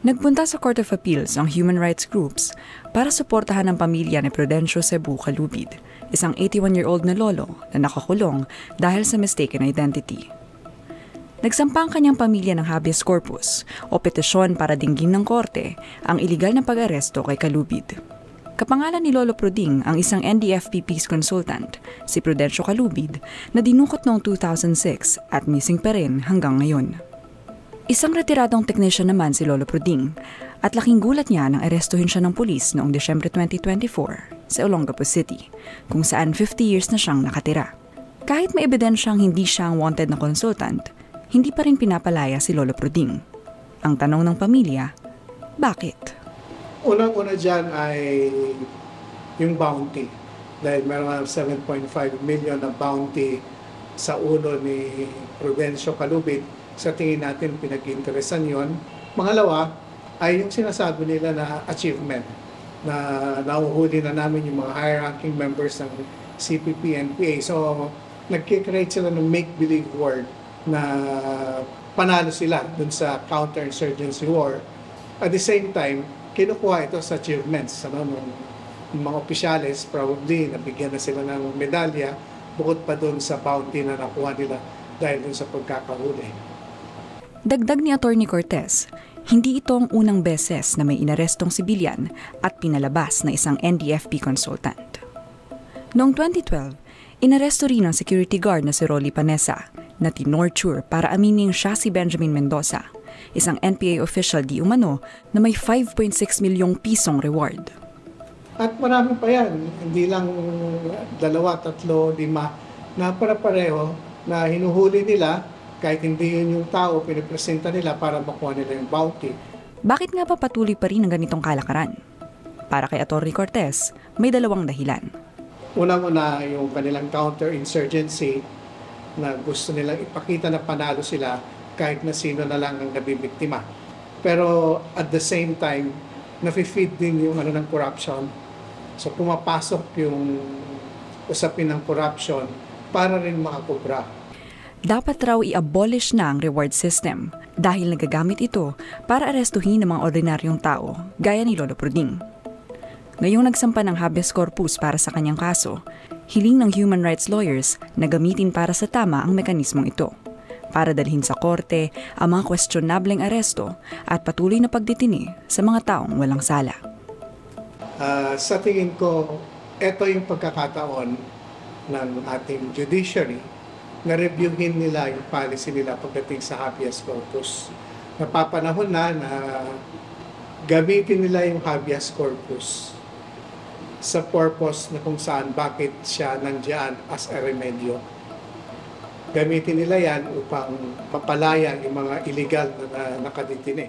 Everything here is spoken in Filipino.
Nagpunta sa Court of Appeals ang human rights groups para suportahan ang pamilya ni Prudencio Cebu Calubid, isang 81-year-old na lolo na nakakulong dahil sa mistaken identity. Nagsampa ang kanyang pamilya ng habeas corpus o petisyon para dinggin ng korte ang iligal na pag-aresto kay Calubid. Kapangalan ni Lolo Pruding ang isang NDFP peace consultant, si Prudencio Calubid, na dinukot noong 2006 at missing pa rin hanggang ngayon. Isang retiradong technician naman si Lolo Pruding at laking gulat niya nang arestuhin siya ng pulis noong Desyembre 2024 sa Olongapo City, kung saan 50 years na siyang nakatira. Kahit may ebidensyang hindi siya ang wanted na consultant, hindi pa rin pinapalaya si Lolo Pruding. Ang tanong ng pamilya, bakit? Unang-una dyan ay yung bounty. Dahil meron 7.5 million na bounty sa ulo ni Prudencio Calubid. Sa tingin natin, pinag-interesan yon. Pangalawa, ay yung sinasabi nila na achievement, na nahuhuli na namin yung mga high-ranking members ng CPP-NPA. So, nag-create sila ng make-believe world na panalo sila dun sa counter-insurgency war. At the same time, kinukuha ito sa achievements. Ng mga opisyales, probably, nabigyan na sila ng medalya, bukod pa dun sa bounty na nakuha nila dahil dun sa pagkakahuli. Dagdag ni Atty. Cortez, hindi ito ang unang beses na may inarestong sibilyan at pinalabas na isang NDFP consultant. Noong 2012, inaresto rin ang security guard na si Rolly Panessa na tinorture para amining siya si Benjamin Mendoza, isang NPA official di umano na may 5.6 milyong pisong reward. At marami pa yan, hindi lang 2, 3, 5 na para-pareho na hinuhuli nila. Kahit hindi yun yung tao, pinipresenta nila para makuha nila yung bounty. Bakit nga ba patuloy pa rin ang ganitong kalakaran? Para kay Atty. Cortez, may dalawang dahilan. Unang-una, yung kanilang counter-insurgency na gusto nilang ipakita na panalo sila kahit na sino na lang ang nabibiktima. Pero at the same time, nafe-feed din yung ng corruption. So pumapasok yung usapin ng corruption para rin makakubra. Dapat raw i-abolish na ang reward system dahil nagagamit ito para arestuhin ng mga ordinaryong tao gaya ni Lolo Pruding. Ngayong nagsampa ng habeas corpus para sa kanyang kaso, hiling ng human rights lawyers na gamitin para sa tama ang mekanismong ito para dalhin sa korte ang mga questionableng aresto at patuloy na pagditini sa mga taong walang sala. Sa tingin ko, ito yung pagkakataon ng ating judiciary na reviewin nila yung policy nila pagdating sa habeas corpus. Napapanahon na gamitin nila yung habeas corpus sa purpose na kung saan bakit siya nandiyan as a remedyo. Gamitin nila yan upang mapalaya yung mga illegal na nakadetine.